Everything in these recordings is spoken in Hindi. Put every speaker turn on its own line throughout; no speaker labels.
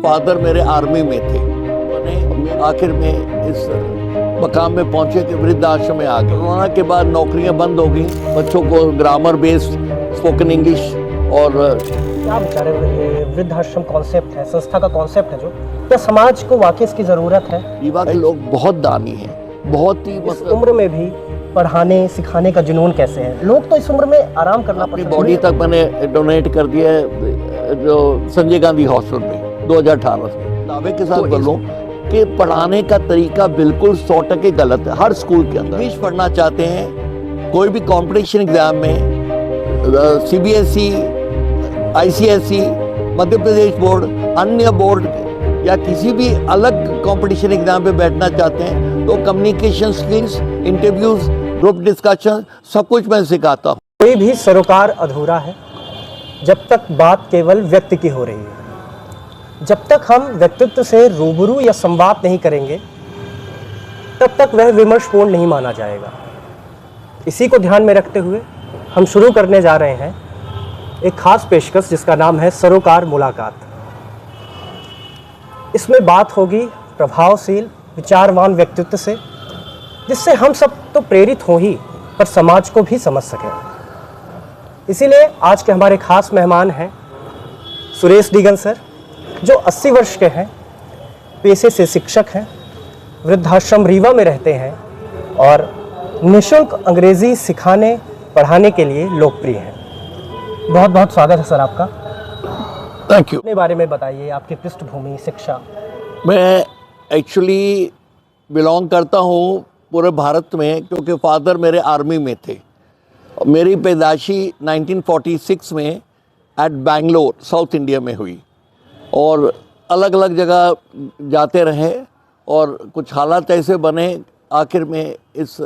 फादर मेरे आर्मी में थे। मैंने आखिर में इस मकाम में पहुंचे कि वृद्ध आश्रम में आ गए। कोरोना के बाद नौकरियां बंद हो गई, बच्चों को ग्रामर बेस्ड स्पोकन इंग्लिश और
क्या विचार है ये वृद्धाश्रम कॉन्सेप्ट है, संस्था का कॉन्सेप्ट है जो क्या समाज को वाकई इसकी ज़रूरत है?
रीवा के लोग बहुत दानी हैं, बहुत ही
इस उम्र में भी पढ़ाने सिखाने का जुनून कैसे है? लोग तो इस उम्र में आराम करना
अपनी
पसंद
बॉडी तक मैंने डोनेट कर दिया है जो संजय गांधी हॉस्पिटल में 2018 से। दावे के साथ बोलूं कि पढ़ाने का तरीका बिल्कुल 100% गलत है। हर स्कूल के अंदर इंग्लिश पढ़ना चाहते हैं, कोई भी कंपटीशन एग्जाम में CBSE, ICSE, Madhya Pradesh board, अन्य बोर्ड या किसी भी अलग कंपटीशन एग्जाम पे बैठना चाहते हैं तो communication skills, interviews, group discussion सब कुछ मैं सिखाता हूँ।
कोई भी सरोकार अधूरा है जब तक बात केवल व्यक्ति की हो रही है। जब तक हम व्यक्तित्व से रूबरू या संवाद नहीं करेंगे तब तक वह विमर्शपूर्ण नहीं माना जाएगा। इसी को ध्यान में रखते हुए हम शुरू करने जा रहे हैं एक खास पेशकश जिसका नाम है सरोकार मुलाकात। इसमें बात होगी प्रभावशील विचारवान व्यक्तित्व से, जिससे हम सब तो प्रेरित हो ही पर समाज को भी समझ सकें। इसीलिए आज के हमारे खास मेहमान हैं सुरेश डीगन सर, जो 80 वर्ष के हैं, पेशे से शिक्षक हैं, वृद्धाश्रम रीवा में रहते हैं और निःशुल्क अंग्रेजी सिखाने पढ़ाने के लिए लोकप्रिय हैं। बहुत बहुत स्वागत है सर आपका।
Thank you.
अपने बारे में बताइए, आपकी पृष्ठभूमि, शिक्षा।
मैं एक्चुअली बिलोंग करता हूँ पूरे भारत में, क्योंकि फादर मेरे आर्मी में थे। मेरी पैदाइशी 1946 में एट बैंगलोर साउथ इंडिया में हुई और अलग अलग जगह जाते रहे और कुछ हालात ऐसे बने, आखिर में इस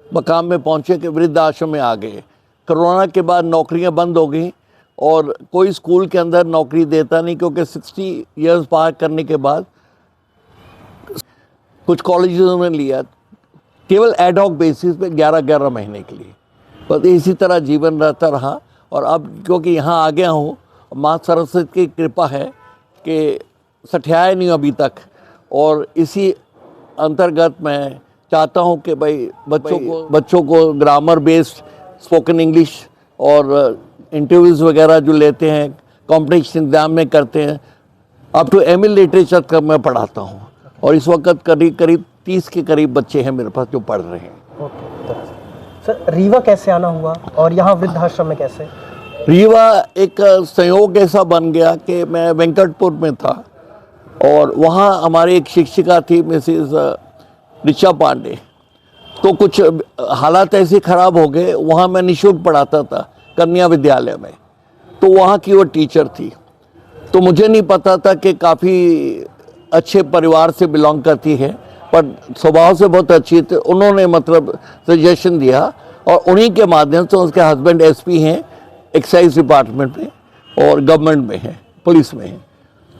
मकाम में पहुँचे कि वृद्ध आश्रम में आ गए। कोरोना के बाद नौकरियां बंद हो गई और कोई स्कूल के अंदर नौकरी देता नहीं, क्योंकि 60 इयर्स पार करने के बाद कुछ कॉलेजों में लिया केवल एडहॉक बेसिस पे 11-11 महीने के लिए। बस इसी तरह जीवन रहता रहा और अब क्योंकि यहाँ आ गया हूँ, माँ सरस्वती की कृपा है कि सठियाए नहीं अभी तक, और इसी अंतर्गत मैं चाहता हूँ कि भाई बच्चों को ग्रामर बेस्ड स्पोकन इंग्लिश और इंटरव्यूज़ वगैरह जो लेते हैं, कॉम्पिटिशन एग्ज़ाम में करते हैं, अप टू एमए लिटरेचर का मैं पढ़ाता हूँ और इस वक्त करीब 30 के करीब बच्चे हैं मेरे पास जो पढ़ रहे हैं।
ओके सर, रीवा कैसे आना हुआ और यहाँ वृद्धाश्रम में कैसे?
रीवा एक संयोग ऐसा बन गया कि मैं वेंकटपुर में था और वहाँ हमारी एक शिक्षिका थी मिसेस ऋचा पांडे। तो कुछ हालात ऐसे ख़राब हो गए, वहाँ मैं निःशुल्क पढ़ाता था कन्या विद्यालय में, तो वहाँ की वो टीचर थी। तो मुझे नहीं पता था कि काफ़ी अच्छे परिवार से बिलोंग करती है, पर स्वभाव से बहुत अच्छी थी। उन्होंने मतलब सजेशन दिया और उन्हीं के माध्यम से, उसके हस्बैंड एसपी हैं एक्साइज डिपार्टमेंट में और गवर्नमेंट में हैं, पुलिस में हैं,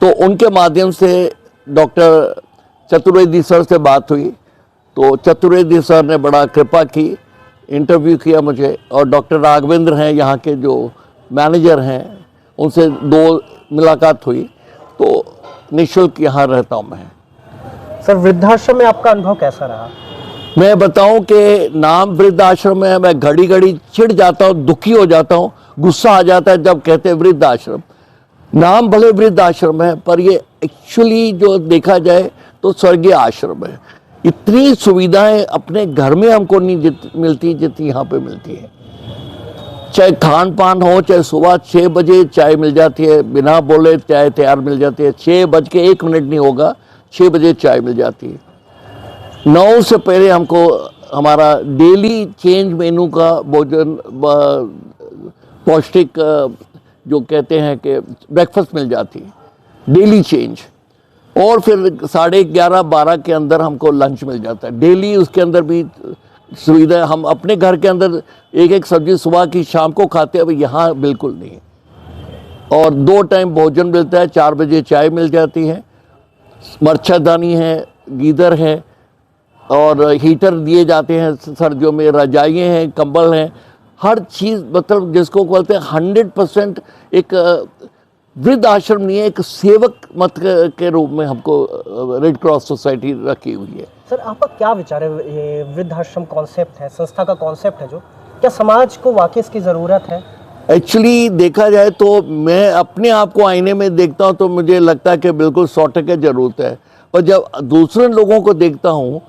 तो उनके माध्यम से डॉक्टर चतुर्वेदी सर से बात हुई। तो चतुर्वेदी सर ने बड़ा कृपा की, इंटरव्यू किया मुझे, और डॉक्टर राघवेंद्र हैं यहाँ के जो मैनेजर हैं, उनसे 2 मुलाकात हुई, तो निःशुल्क यहाँ रहता हूँ मैं।
सर, वृद्धाश्रम में आपका अनुभव कैसा रहा?
मैं बताऊं कि नाम वृद्धाश्रम है, मैं घड़ी घड़ी चिढ़ जाता हूँ, दुखी हो जाता हूँ, गुस्सा आ जाता है जब कहते हैं वृद्धाश्रम। नाम भले वृद्धाश्रम है पर ये एक्चुअली जो देखा जाए तो स्वर्गीय आश्रम है। इतनी सुविधाएं अपने घर में हमको नहीं मिलती जितनी यहाँ पे मिलती है। चाहे खान पान हो, चाहे सुबह 6 बजे चाय मिल जाती है, बिना बोले चाय तैयार मिल जाती है। 6:01 नहीं होगा, 6 बजे चाय मिल जाती है। 9 से पहले हमको हमारा डेली चेंज मेनू का भोजन, पौष्टिक जो कहते हैं कि ब्रेकफास्ट मिल जाती है, डेली चेंज। और फिर 11:30-12 के अंदर हमको लंच मिल जाता है डेली। उसके अंदर भी सुविधा, हम अपने घर के अंदर एक सब्जी सुबह की शाम को खाते हैं, अब यहाँ बिल्कुल नहीं है। और 2 टाइम भोजन मिलता है, 4 बजे चाय मिल जाती है, मच्छरदानी है, गीदर है और हीटर दिए जाते हैं सर्दियों में, रजाइयाँ हैं, कंबल हैं, हर चीज़ मतलब जिसको बोलते हैं 100% एक वृद्ध आश्रम नहीं है, एक सेवक मत के रूप में हमको रेड क्रॉस सोसाइटी रखी हुई है।
सर आपका क्या विचार है, ये वृद्धाश्रम कॉन्सेप्ट है, संस्था का कॉन्सेप्ट है, जो क्या समाज को वाकई इसकी ज़रूरत है?
एक्चुअली देखा जाए तो मैं अपने आप को आईने में देखता हूँ तो मुझे लगता है कि बिल्कुल 100% ज़रूरत है। पर जब दूसरे लोगों को देखता हूँ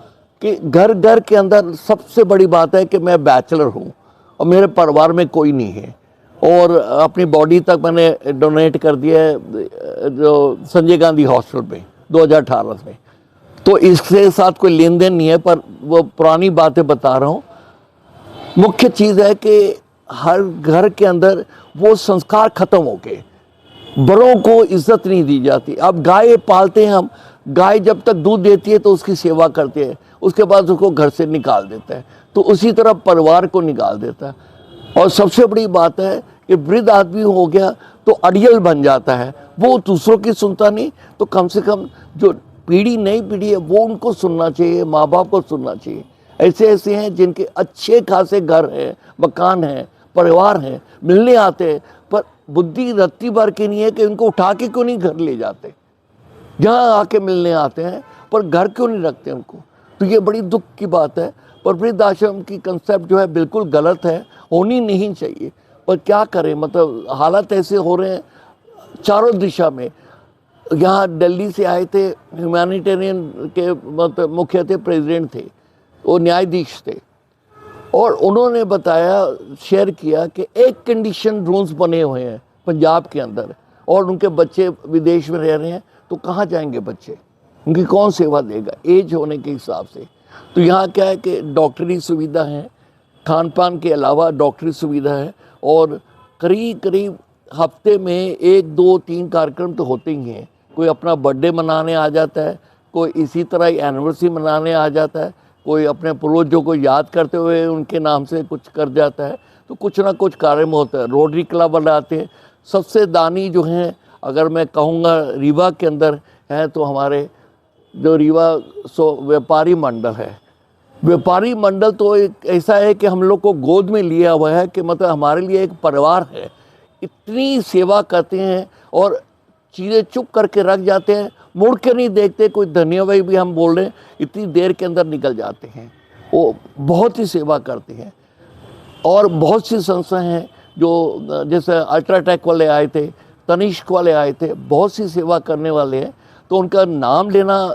कि घर घर के अंदर सबसे बड़ी बात है कि मैं बैचलर हूँ और मेरे परिवार में कोई नहीं है और अपनी बॉडी तक मैंने डोनेट कर दिया है जो संजय गांधी हॉस्पिटल में 2018 में। तो इसके साथ कोई लेन देन नहीं है, पर वो पुरानी बातें बता रहा हूँ। मुख्य चीज़ है कि हर घर के अंदर वो संस्कार खत्म हो गए, बड़ों को इज्जत नहीं दी जाती। अब गाय पालते हैं हम, गाय जब तक दूध देती है तो उसकी सेवा करते हैं, उसके बाद उसको घर से निकाल देता है, तो उसी तरह परिवार को निकाल देता है। और सबसे बड़ी बात है कि वृद्ध आदमी हो गया तो अड़ियल बन जाता है, वो दूसरों की सुनता नहीं, तो कम से कम जो पीढ़ी नई पीढ़ी है वो उनको सुनना चाहिए, माँ बाप को सुनना चाहिए। ऐसे ऐसे हैं जिनके अच्छे खासे घर हैं, मकान हैं, परिवार हैं, मिलने आते हैं, पर बुद्धि रत्ती भर की नहीं है कि उनको उठा के क्यों नहीं घर ले जाते। यहाँ आके मिलने आते हैं पर घर क्यों नहीं रखते उनको, तो ये बड़ी दुख की बात है। पर वृद्धाश्रम की कंसेप्ट जो है बिल्कुल गलत है, होनी नहीं चाहिए। पर क्या करें, मतलब हालात ऐसे हो रहे हैं चारों दिशा में। यहाँ दिल्ली से आए थे, ह्यूमैनिटेरियन के मतलब मुख्य थे, प्रेसिडेंट थे, वो न्यायाधीश थे, और उन्होंने बताया, शेयर किया कि एक कंडीशन रूल्स बने हुए हैं पंजाब के अंदर, और उनके बच्चे विदेश में रह रहे हैं, तो कहाँ जाएंगे बच्चे, उनकी कौन सेवा देगा एज होने के हिसाब से। तो यहाँ क्या है कि डॉक्टरी सुविधा है, खान पान के अलावा डॉक्टरी सुविधा है, और करीब करीब हफ्ते में 1, 2, 3 कार्यक्रम तो होते ही हैं। कोई अपना बर्थडे मनाने आ जाता है, कोई इसी तरह एनिवर्सरी मनाने आ जाता है, कोई अपने पूर्वजों को याद करते हुए उनके नाम से कुछ कर जाता है, तो कुछ ना कुछ कार्यक्रम होता है। रोटरी क्लब बनाते हैं। सबसे दानी जो हैं, अगर मैं कहूँगा रीवा के अंदर हैं, तो हमारे जो रीवा व्यापारी मंडल है। व्यापारी मंडल तो एक ऐसा है कि हम लोग को गोद में लिया हुआ है, कि मतलब हमारे लिए एक परिवार है। इतनी सेवा करते हैं और चीज़ें चुप करके रख जाते हैं, मुड़ के नहीं देखते। कोई धन्यवाद भी हम बोल रहे हैं, इतनी देर के अंदर निकल जाते हैं। वो बहुत ही सेवा करते हैं। और बहुत सी संस्थाएं हैं जो जैसे अल्ट्राटेक वाले आए थे, तनिष्क वाले आए थे, बहुत सी सेवा करने वाले हैं। तो उनका नाम लेना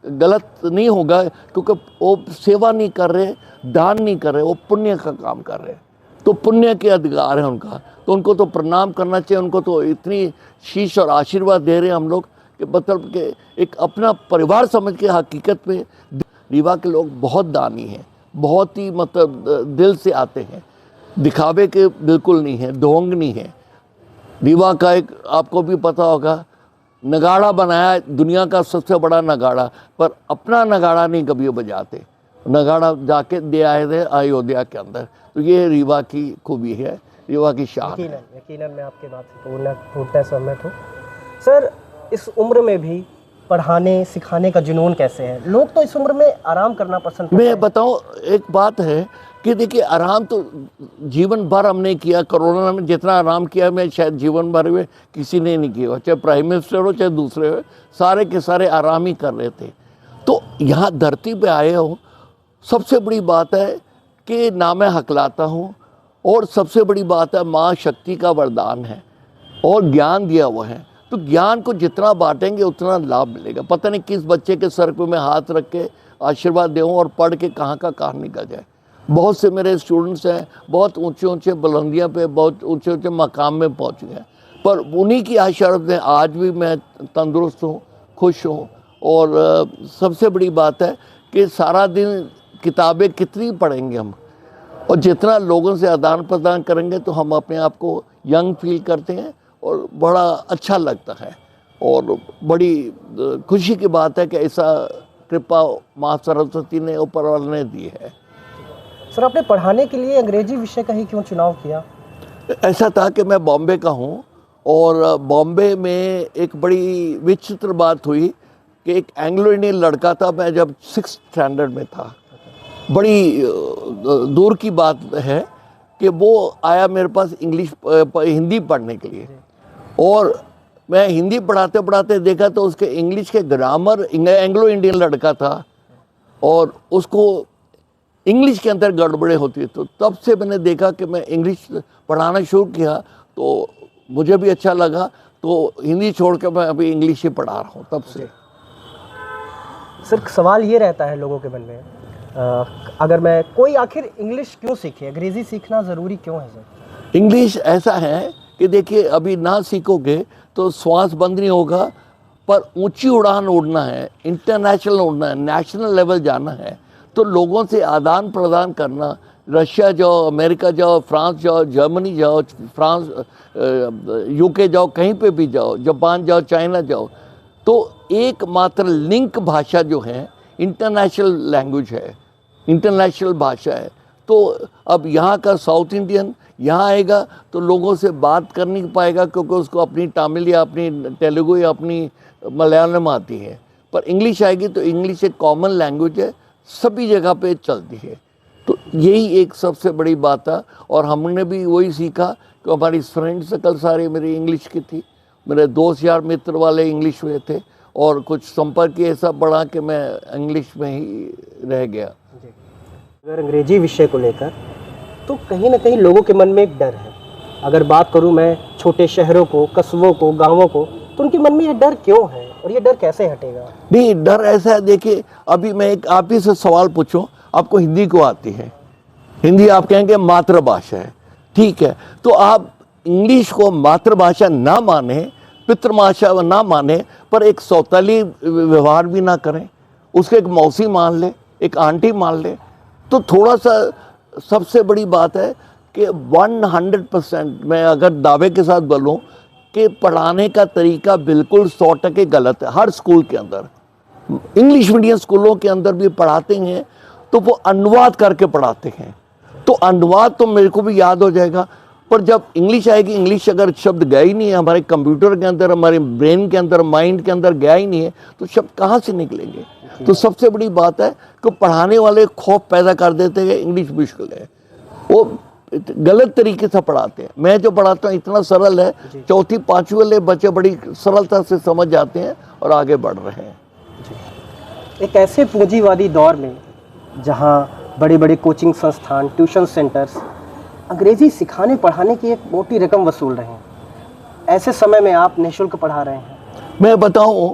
गलत नहीं होगा, क्योंकि वो सेवा नहीं कर रहे, दान नहीं कर रहे, वो पुण्य का काम कर रहे हैं। तो पुण्य के अधिकार है उनका, तो उनको तो प्रणाम करना चाहिए। उनको तो इतनी शीश और आशीर्वाद दे रहे हैं हम लोग कि मतलब कि एक अपना परिवार समझ के। हकीकत में रीवा के लोग बहुत दानी हैं, बहुत ही मतलब दिल से आते हैं, दिखावे के बिल्कुल नहीं है, ढोंग नहीं है। रीवा का एक आपको भी पता होगा, नगाड़ा बनाया दुनिया का सबसे बड़ा नगाड़ा, पर अपना नगाड़ा नहीं कभी बजाते। नगाड़ा जाके दे आए थे अयोध्या के अंदर। तो ये रीवा की खूबी है, रीवा की शान है।
यकीनन मैं आपकी बात से पूर्णतः सहमत हूँ। सर इस उम्र में भी पढ़ाने सिखाने का जुनून कैसे है? लोग तो इस उम्र में आराम करना पसंद करते हैं।
मैं बताऊँ, एक बात है कि देखिए, आराम तो जीवन भर हमने किया। कोरोना में जितना आराम किया मैं शायद जीवन भर में किसी ने नहीं किया, चाहे प्राइम मिनिस्टर हो चाहे दूसरे हो, सारे के सारे आराम ही कर रहे थे। तो यहाँ धरती पे आए हो, सबसे बड़ी बात है कि ना मैं हकलाता हूँ, और सबसे बड़ी बात है माँ शक्ति का वरदान है और ज्ञान दिया हुआ है। तो ज्ञान को जितना बांटेंगे उतना लाभ मिलेगा। पता नहीं किस बच्चे के सर पे मैं हाथ रख के आशीर्वाद दूँ और पढ़ के कहाँ का कहाँ निकल जाए। बहुत से मेरे स्टूडेंट्स हैं, बहुत ऊंचे ऊंचे बुलंदियां पे, बहुत ऊंचे ऊंचे मकाम में पहुँच गए हैं, पर उन्हीं की आशीर्वाद में आज भी मैं तंदुरुस्त हूँ, खुश हूँ। और सबसे बड़ी बात है कि सारा दिन किताबें कितनी पढ़ेंगे हम, और जितना लोगों से आदान प्रदान करेंगे तो हम अपने आप को यंग फील करते हैं और बड़ा अच्छा लगता है। और बड़ी खुशी की बात है कि ऐसा कृपा माँ सरस्वती ने ऊपर वाले ने दी है।
सर आपने पढ़ाने के लिए अंग्रेजी विषय का ही क्यों चुनाव किया? ऐसा
था कि मैं बॉम्बे का हूँ, और बॉम्बे में एक बड़ी विचित्र बात हुई कि एक एंग्लो इंडियन लड़का था, मैं जब 6th स्टैंडर्ड में था, बड़ी दूर की बात है कि वो आया मेरे पास हिंदी पढ़ने के लिए, और मैं हिंदी पढ़ाते पढ़ाते देखा तो उसके इंग्लिश के ग्रामर, एंग्लो इंडियन लड़का था और उसको इंग्लिश के अंदर गड़बड़े होती, तो तब से मैंने देखा कि मैं इंग्लिश पढ़ाना शुरू किया तो मुझे भी अच्छा लगा, तो हिंदी छोड़ के मैं अभी इंग्लिश ही पढ़ा रहा हूँ तब से।
सर सवाल ये रहता है लोगों के मन में, अगर मैं कोई आखिर इंग्लिश क्यों सीखे, अंग्रेज़ी सीखना ज़रूरी क्यों है सर?
इंग्लिश ऐसा है कि देखिए अभी ना सीखोगे तो श्वास बंद नहीं होगा, पर ऊंची उड़ान उड़ना है, इंटरनेशनल उड़ना है, नेशनल लेवल जाना है, तो लोगों से आदान प्रदान करना, रशिया जाओ, अमेरिका जाओ, फ्रांस जाओ, जर्मनी जाओ, फ्रांस यूके जाओ, कहीं पे भी जाओ, जापान जाओ, चाइना जाओ, तो एकमात्र लिंक भाषा जो है इंटरनेशनल लैंग्वेज है, इंटरनेशनल भाषा है। तो अब यहाँ का साउथ इंडियन यहाँ आएगा तो लोगों से बात कर नहीं पाएगा, क्योंकि उसको अपनी तमिल या अपनी तेलुगु या अपनी मलयालम आती है, पर इंग्लिश आएगी तो इंग्लिश एक कॉमन लैंग्वेज है, सभी जगह पे चलती है। तो यही एक सबसे बड़ी बात है, और हमने भी वही सीखा कि हमारी फ्रेंड सर्कल सारी मेरी इंग्लिश की थी, मेरे दोस्त यार मित्र वाले इंग्लिश में थे, और कुछ संपर्क ऐसा बढ़ा कि मैं इंग्लिश में ही रह गया।
अगर अंग्रेजी विषय को लेकर तो कहीं ना कहीं लोगों के मन में एक डर है। अगर बात करूं मैं छोटे शहरों को, कस्बों को, गांवों को, तो उनके मन में ये डर क्यों है और ये डर कैसे हटेगा?
नहीं, डर ऐसा है, देखिए अभी मैं एक आप ही से सवाल पूछूं, आपको हिंदी को आती है, हिंदी आप कहेंगे मातृभाषा है, ठीक है, तो आप इंग्लिश को मातृभाषा ना माने, पितृभाषा ना माने, पर एक सौतेली व्यवहार भी ना करें, उसको एक मौसी मान ले, एक आंटी मान ले, तो थोड़ा सा सबसे बड़ी बात है कि 100% मैं अगर दावे के साथ बोलूं कि पढ़ाने का तरीका बिल्कुल 100% गलत है। हर स्कूल के अंदर, इंग्लिश मीडियम स्कूलों के अंदर भी पढ़ाते हैं तो वो अनुवाद करके पढ़ाते हैं, तो अनुवाद तो मेरे को भी याद हो जाएगा, पर जब इंग्लिश आएगी, इंग्लिश अगर शब्द गया ही नहीं है हमारे कंप्यूटर के अंदर, हमारे ब्रेन के अंदर, माइंड के अंदर गया ही नहीं है, तो शब्द कहाँ से निकलेंगे? तो सबसे बड़ी बात है कि पढ़ाने वाले खौफ पैदा कर देते हैं इंग्लिश मुश्किल है, वो गलत तरीके से पढ़ाते हैं। मैं जो पढ़ाता हूँ इतना सरल है, चौथी पाँचवीं वाले बच्चे बड़ी सरलता से समझ जाते हैं और आगे बढ़ रहे हैं।
एक ऐसे पूंजीवादी दौर में जहाँ बड़ी बड़ी कोचिंग संस्थान, ट्यूशन सेंटर्स अंग्रेजी सिखाने पढ़ाने की एक मोटी रकम वसूल रहे हैं, ऐसे समय में आप निःशुल्क पढ़ा रहे हैं। मैं
बताऊं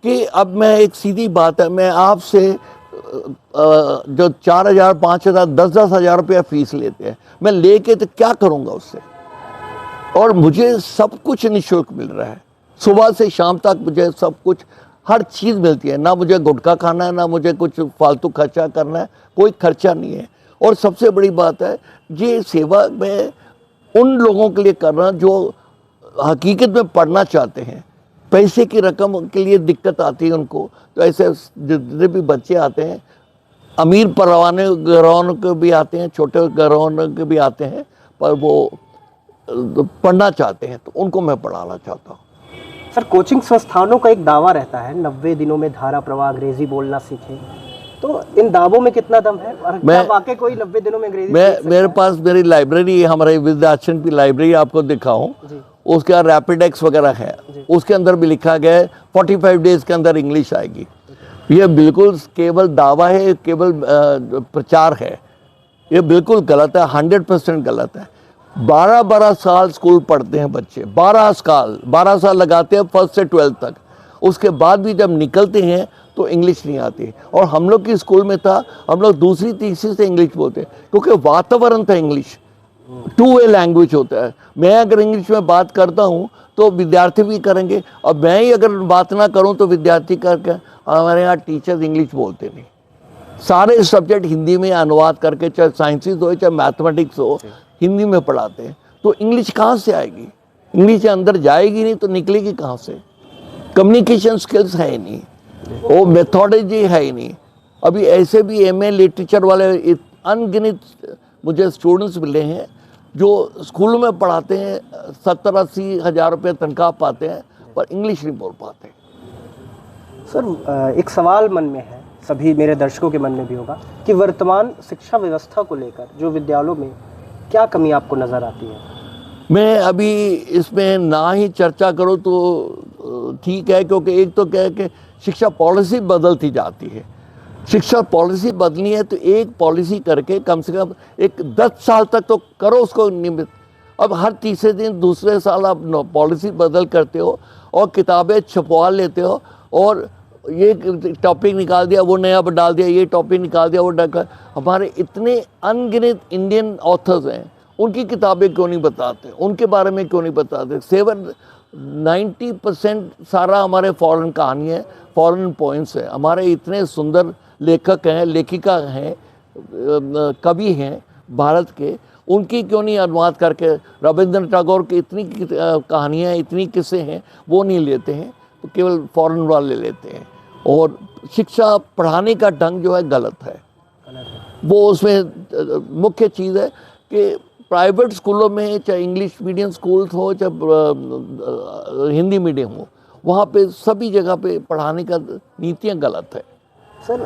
कि अब मैं एक सीधी बात है, मैं आपसे जो 4,000, 5,000, 10,000 हजार रुपया फीस लेते हैं, मैं लेके तो क्या करूंगा उससे? और मुझे सब कुछ निःशुल्क मिल रहा है, सुबह से शाम तक मुझे सब कुछ, हर चीज़ मिलती है, ना मुझे गुटखा खाना है, ना मुझे कुछ फालतू खर्चा करना है, कोई खर्चा नहीं है। और सबसे बड़ी बात है, ये सेवा मैं उन लोगों के लिए कर रहा हूँ जो हकीकत में पढ़ना चाहते हैं, पैसे की रकम के लिए दिक्कत आती है उनको, तो ऐसे जितने भी बच्चे आते हैं, अमीर घरों के भी आते हैं, छोटे घरों के भी आते हैं, पर वो पढ़ना चाहते हैं, तो उनको मैं पढ़ाना चाहता हूँ।
सर, कोचिंग संस्थानों का एक दावा रहता है 90 दिनों में धारा प्रवाह अंग्रेजी बोलना सीखे, तो इन दावों में कितना दम है? और क्या वाकई कोई 90 दिनों में अंग्रेजी
मेरे पास मेरी लाइब्रेरी, हमारे विद्याचरण की लाइब्रेरी आपको दिखाऊं, उसका रैपिड एक्स वगैरह है, उसके अंदर भी लिखा गया है 45 डेज के अंदर इंग्लिश आएगी। ये बिल्कुल केवल दावा है, केवल प्रचार है, ये बिल्कुल गलत है, 100% गलत है। 12 साल स्कूल पढ़ते हैं बच्चे, 12 साल लगाते हैं फर्स्ट से 12th तक, उसके बाद भी जब निकलते हैं तो इंग्लिश नहीं आती। और हम लोग की स्कूल में था, हम लोग दूसरी तीसरी से इंग्लिश बोलते हैं, क्योंकि वातावरण था, इंग्लिश 2 वे लैंग्वेज होता है। मैं अगर इंग्लिश में बात करता हूँ तो विद्यार्थी भी करेंगे, और मैं ही अगर बात ना करूँ तो विद्यार्थी करके, हमारे यहाँ टीचर्स इंग्लिश बोलते नहीं, सारे सब्जेक्ट हिंदी में अनुवाद करके, चाहे साइंसेस हो चाहे मैथमेटिक्स हो, हिंदी में पढ़ाते हैं। तो इंग्लिश कहाँ से आएगी? इंग्लिश अंदर जाएगी नहीं तो निकलेगी कहाँ से? कम्युनिकेशन स्किल्स है ही नहीं, वो मेथोडोलॉजी है ही नहीं। अभी ऐसे भी MA लिटरेचर वाले अनगिनत मुझे स्टूडेंट्स मिले हैं जो स्कूलों में पढ़ाते हैं, 70-80 हज़ार रुपये तनख्वाह पाते हैं, पर इंग्लिश नहीं बोल पाते।
सर, एक सवाल मन में है, सभी मेरे दर्शकों के मन में भी होगा, कि वर्तमान शिक्षा व्यवस्था को लेकर जो विद्यालयों में क्या कमी आपको नज़र आती है?
मैं अभी इसमें ना ही चर्चा करूँ तो ठीक है, क्योंकि एक तो क्या है कि शिक्षा पॉलिसी बदलती जाती है। शिक्षा पॉलिसी बदलनी है तो एक पॉलिसी करके कम से कम एक 10 साल तक तो करो उसको नियमित। अब हर तीसरे दिन दूसरे साल आप पॉलिसी बदल करते हो और किताबें छपवा लेते हो, और ये टॉपिक निकाल दिया, वो नया डाल दिया, ये टॉपिक निकाल दिया, वो डाल। हमारे इतने अनगिनत इंडियन ऑथर्स हैं, उनकी किताबें क्यों नहीं बताते, उनके बारे में क्यों नहीं बताते। 90% सारा हमारे फॉरेन कहानी है, फॉरेन पॉइंट्स है। हमारे इतने सुंदर लेखक हैं, लेखिका हैं, कवि हैं भारत के, उनकी क्यों नहीं अनुवाद करके। रविंद्रनाथ टैगोर की इतनी कहानियाँ, इतनी किस्से हैं, वो नहीं लेते हैं, तो केवल फॉरेन वाले लेते हैं। और शिक्षा पढ़ाने का ढंग जो है गलत है। वो उसमें मुख्य चीज़ है कि प्राइवेट स्कूलों में, चाहे इंग्लिश मीडियम स्कूल्स हो चाहे हिंदी मीडियम हो, वहाँ पे सभी जगह पे पढ़ाने का नीतियाँ गलत है।
सर,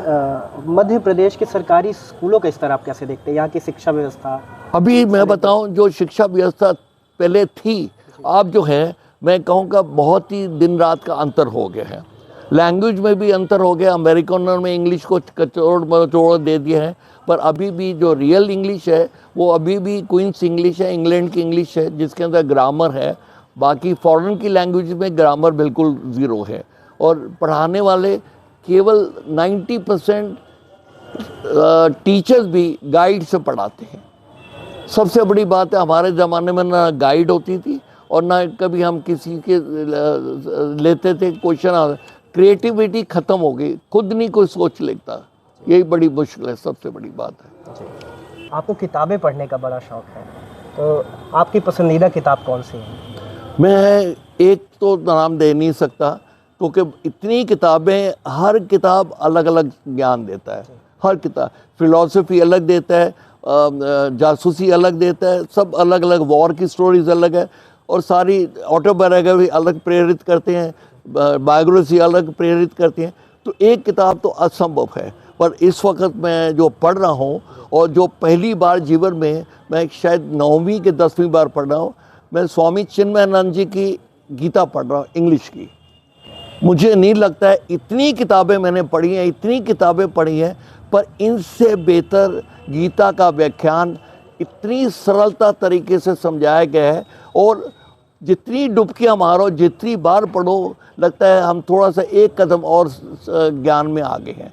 मध्य प्रदेश के सरकारी स्कूलों का स्तर आप कैसे देखते हैं, यहाँ की शिक्षा व्यवस्था?
अभी मैं बताऊं, जो शिक्षा व्यवस्था पहले थी, आप जो है मैं कहूँगा बहुत ही दिन रात का अंतर हो गया है। लैंग्वेज में भी अंतर हो गया। अमेरिकनों में इंग्लिश को कचोड़ मचोड़ दे दिया है, पर अभी भी जो रियल इंग्लिश है वो अभी भी क्वींस इंग्लिश है, इंग्लैंड की इंग्लिश है, जिसके अंदर ग्रामर है। बाकी फॉरेन की लैंग्वेज में ग्रामर बिल्कुल ज़ीरो है, और पढ़ाने वाले केवल 90% टीचर्स भी गाइड से पढ़ाते हैं। सबसे बड़ी बात है, हमारे ज़माने में ना गाइड होती थी और ना कभी हम किसी के लेते थे क्वेश्चन। क्रिएटिविटी ख़त्म हो गई, खुद नहीं कोई सोच लेता। यही बड़ी मुश्किल है, सबसे बड़ी बात है।
आपको किताबें पढ़ने का बड़ा शौक़ है, तो आपकी पसंदीदा किताब कौन सी है?
मैं एक तो नाम दे नहीं सकता, क्योंकि इतनी किताबें, हर किताब अलग अलग ज्ञान देता है। हर किताब फिलॉसफी अलग देता है, जासूसी अलग देता है, सब अलग अलग, वॉर की स्टोरीज अलग है, और सारी ऑटोबायोग्राफी अलग प्रेरित करते हैं, बायोग्राफी अलग प्रेरित करती हैं। तो एक किताब तो असंभव है। पर इस वक्त मैं जो पढ़ रहा हूँ, और जो पहली बार जीवन में मैं शायद 9वीं के 10वीं बार पढ़ रहा हूँ, मैं स्वामी चिन्मयानंद जी की गीता पढ़ रहा हूँ, इंग्लिश की। मुझे नहीं लगता है, इतनी किताबें मैंने पढ़ी हैं, इतनी किताबें पढ़ी हैं, पर इनसे बेहतर गीता का व्याख्यान इतनी सरलता तरीके से समझाया गया है। और जितनी डुबकियाँ मारो, जितनी बार पढ़ो, लगता है हम थोड़ा सा एक कदम और ज्ञान में आगे हैं।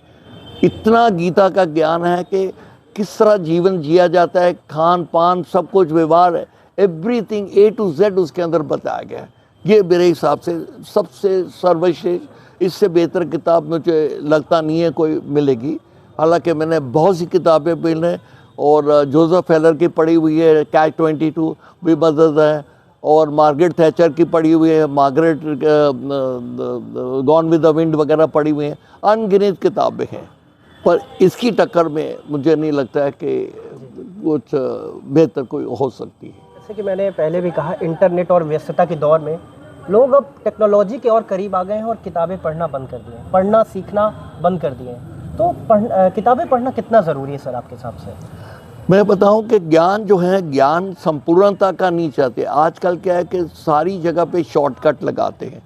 इतना गीता का ज्ञान है कि किस तरह जीवन जिया जाता है, खान पान सब कुछ, व्यवहार, एवरीथिंग A to Z उसके अंदर बताया गया है। ये मेरे हिसाब से सबसे सर्वश्रेष्ठ, इससे बेहतर किताब मुझे लगता नहीं है कोई मिलेगी। हालांकि मैंने बहुत सी किताबें पढ़ी हैं, और जोसेफ हेलर की पढ़ी हुई है, कैच 22 भी मदद है, और मार्गरेट थैचर की पढ़ी हुई है, Margaret gone with the wind वगैरह पढ़ी हुई हैं। अनगिनत किताबें हैं, पर इसकी टक्कर में मुझे नहीं लगता है कि कुछ बेहतर कोई हो सकती है।
जैसे कि मैंने पहले भी कहा, इंटरनेट और व्यस्तता के दौर में लोग अब टेक्नोलॉजी के और करीब आ गए हैं और किताबें पढ़ना बंद कर दिए हैं, पढ़ना सीखना बंद कर दिए हैं। तो किताबें पढ़ना कितना ज़रूरी है सर आपके हिसाब से?
मैं बताऊं कि ज्ञान जो है, ज्ञान संपूर्णता का नहीं चाहते। आजकल क्या है कि सारी जगह पे शॉर्टकट लगाते हैं।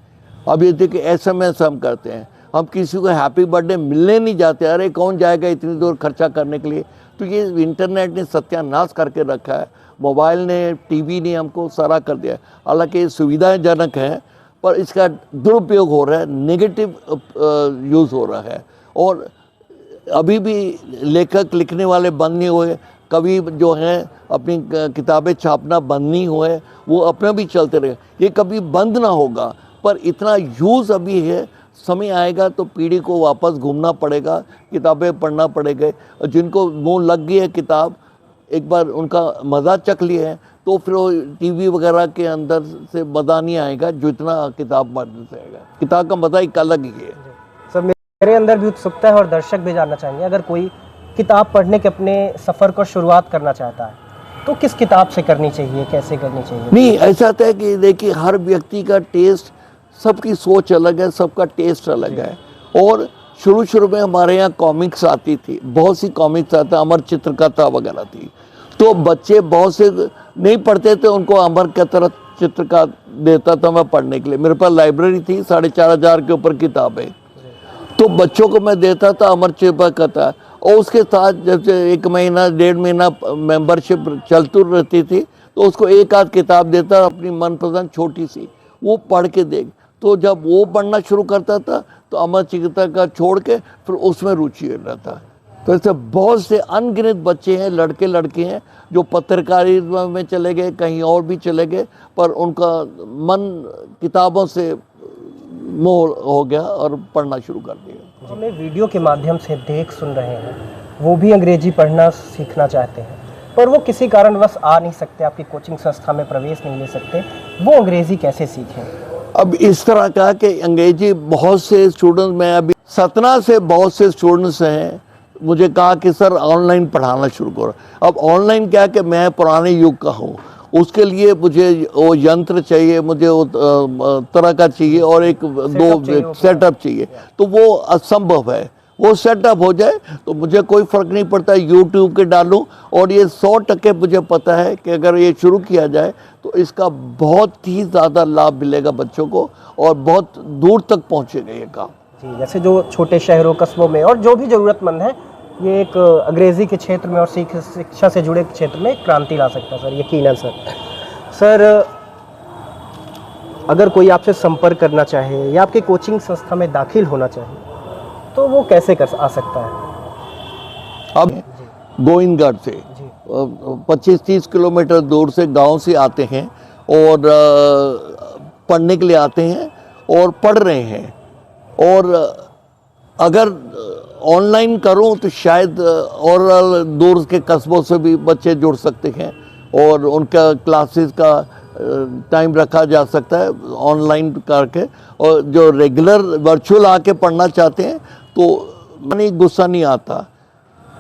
अब ये देखिए, SMS हम करते हैं, हम किसी को हैप्पी बर्थडे मिलने नहीं जाते, अरे कौन जाएगा इतनी दूर खर्चा करने के लिए। तो ये इंटरनेट ने सत्यानाश करके रखा है, मोबाइल ने, टीवी ने हमको सारा कर दिया है। हालांकि सुविधाजनक है, पर इसका दुरुपयोग हो रहा है, नेगेटिव यूज़ हो रहा है। और अभी भी लेखक लिखने वाले बंद नहीं हुए, कवि जो हैं अपनी किताबें छापना बंद नहीं हुए, वो अपने भी चलते रहे। ये कभी बंद ना होगा, पर इतना यूज़ अभी है, समय आएगा तो पीढ़ी को वापस घूमना पड़ेगा, किताबें पढ़ना पड़ेगा। जिनको मुँह लग गई है किताब, एक बार उनका मज़ा चख लिया है, तो फिर वो टीवी वगैरह के अंदर से मज़ा नहीं आएगा जितना किताब पढ़ने से आएगा। किताब का मज़ा एक अलग ही है।
सर, मेरे अंदर भी उत्सुकता है और दर्शक भी जानना चाहेंगे, अगर कोई किताब पढ़ने के अपने सफ़र को शुरुआत करना चाहता है तो किस किताब से करनी चाहिए, कैसे करनी चाहिए?
नहीं, ऐसा है कि देखिए, हर व्यक्ति का टेस्ट, सबकी सोच अलग है, सबका टेस्ट अलग है। और शुरू में हमारे यहाँ कॉमिक्स आती थी, बहुत सी कॉमिक्स आती, अमर चित्रकथा वगैरह थी, तो बच्चे बहुत से नहीं पढ़ते थे उनको अमर की तरह चित्र का देता था मैं पढ़ने के लिए। मेरे पास लाइब्रेरी थी, 4,500 के ऊपर किताबें, तो बच्चों को मैं देता था अमर चित्र कथा। और उसके साथ जब 1 महीना 1.5 महीना मेंबरशिप चलती रहती थी तो उसको एक आध किताब देता अपनी मनपसंद छोटी सी, वो पढ़ के देख। तो जब वो पढ़ना शुरू करता था तो अमर चिकित्सा का छोड़ के फिर उसमें रुचि रहता। तो ऐसे बहुत से अनगिनत बच्चे हैं, लड़के लड़की हैं जो पत्रकारिता में चले गए, कहीं और भी चले गए, पर उनका मन किताबों से मोह हो गया और पढ़ना शुरू कर दिया।
हमें वीडियो के माध्यम से देख सुन रहे हैं, वो भी अंग्रेजी पढ़ना सीखना चाहते हैं पर वो किसी कारणवश आ नहीं सकते, आपकी कोचिंग संस्था में प्रवेश नहीं ले सकते, वो अंग्रेजी कैसे सीखें?
अब इस तरह का कि अंग्रेजी बहुत से स्टूडेंट्स, मैं अभी सतना से बहुत से स्टूडेंट्स हैं, मुझे कहा कि सर ऑनलाइन पढ़ाना शुरू करो। अब ऑनलाइन क्या कि मैं पुराने युग का हूँ, उसके लिए मुझे वो यंत्र चाहिए, मुझे वो तरह का चाहिए और एक दो सेटअप चाहिए, तो वो असंभव है। वो सेटअप हो जाए तो मुझे कोई फ़र्क नहीं पड़ता, यूट्यूब के डालूं। और ये 100% मुझे पता है कि अगर ये शुरू किया जाए तो इसका बहुत ही ज़्यादा लाभ मिलेगा बच्चों को और बहुत दूर तक पहुँचेगा ये काम।
जी, जैसे जो छोटे शहरों कस्बों में और जो भी ज़रूरतमंद है, ये एक अंग्रेज़ी के क्षेत्र में और शिक्षा से जुड़े क्षेत्र में क्रांति ला सकता है सर, यकीनन सर। सर, अगर कोई आपसे संपर्क करना चाहे या आपके कोचिंग संस्था में दाखिल होना चाहे तो वो कैसे कर आ सकता है?
अब गोविंदगढ़ से 25-30 किलोमीटर दूर से गांव से आते हैं और पढ़ने के लिए आते हैं और पढ़ रहे हैं। और अगर ऑनलाइन करूं तो शायद और दूर के कस्बों से भी बच्चे जुड़ सकते हैं और उनका क्लासेस का टाइम रखा जा सकता है ऑनलाइन करके। और जो रेगुलर वर्चुअल आके पढ़ना चाहते हैं तो नहीं, गुस्सा नहीं आता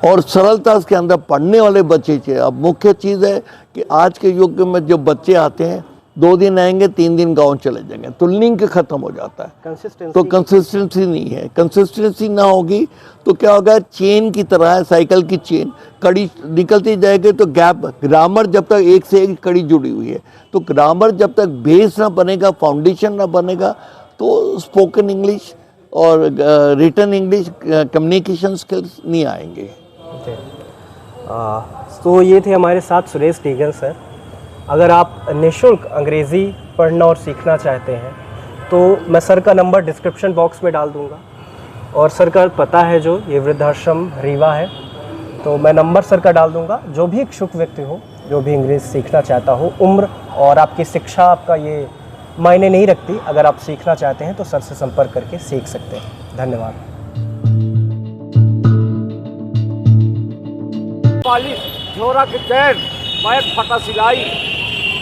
और सरलता उसके अंदर पढ़ने वाले बच्चे चाहिए। अब मुख्य चीज़ है कि आज के युग में जो बच्चे आते हैं 2 दिन आएंगे 3 दिन गांव चले जाएंगे, तो लिंक खत्म हो जाता है। तो कंसिस्टेंसी नहीं है। कंसिस्टेंसी ना होगी तो क्या होगा, चेन की तरह है, साइकिल की चेन, कड़ी निकलती जाएगी तो गैप। ग्रामर जब तक एक से एक कड़ी जुड़ी हुई है, तो ग्रामर जब तक बेस ना बनेगा, फाउंडेशन ना बनेगा, तो स्पोकन इंग्लिश और रिटन इंग्लिश, कम्युनिकेशन स्किल्स नहीं आएंगे।
तो ये थे हमारे साथ सुरेश टीगन सर। अगर आप निःशुल्क अंग्रेज़ी पढ़ना और सीखना चाहते हैं तो मैं सर का नंबर डिस्क्रिप्शन बॉक्स में डाल दूंगा और सर का पता है जो ये वृद्धाश्रम रीवा है, तो मैं नंबर सर का डाल दूंगा। जो भी इच्छुक व्यक्ति हो, जो भी अंग्रेज़ी सीखना चाहता हो, उम्र और आपकी शिक्षा आपका ये मायने नहीं रखती, अगर आप सीखना चाहते हैं तो सर से संपर्क करके सीख सकते हैं। धन्यवाद।
पालिश, झोरा के चैन, बैग फटा सिलाई,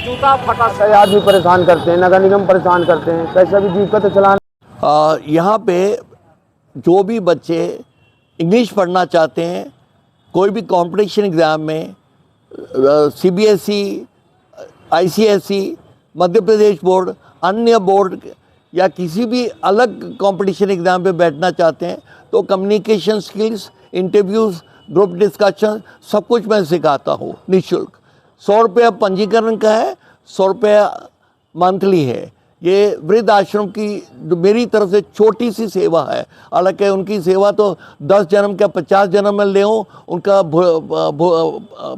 जूता फटा।
कई आदमी परेशान करते हैं, नगर निगम परेशान करते हैं, कैसा भी जीविका चलाना।
यहाँ पे जो भी बच्चे इंग्लिश पढ़ना चाहते हैं, कोई भी कंपटीशन एग्ज़ाम में CBSE, ICSE, Madhya Pradesh board, अन्य बोर्ड या किसी भी अलग कंपटीशन एग्ज़ाम पे बैठना चाहते हैं तो communication skills, interviews, group discussion सब कुछ मैं सिखाता हूँ निःशुल्क। 100 रुपया पंजीकरण का है, 100 रुपया मंथली है। ये वृद्ध आश्रम की जो मेरी तरफ से छोटी सी सेवा है, हालांकि उनकी सेवा तो 10 जन्म क्या 50 जन्म में ले हूँ, उनका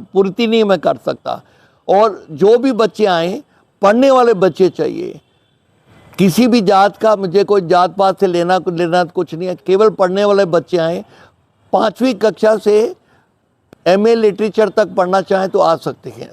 पूर्ति नहीं मैं कर सकता। और जो भी बच्चे आएँ, पढ़ने वाले बच्चे चाहिए, किसी भी जात का, मुझे कोई जात पात से लेना कुछ नहीं है, केवल पढ़ने वाले बच्चे आएँ। 5वीं कक्षा से MA लिटरेचर तक पढ़ना चाहें तो आ सकते हैं।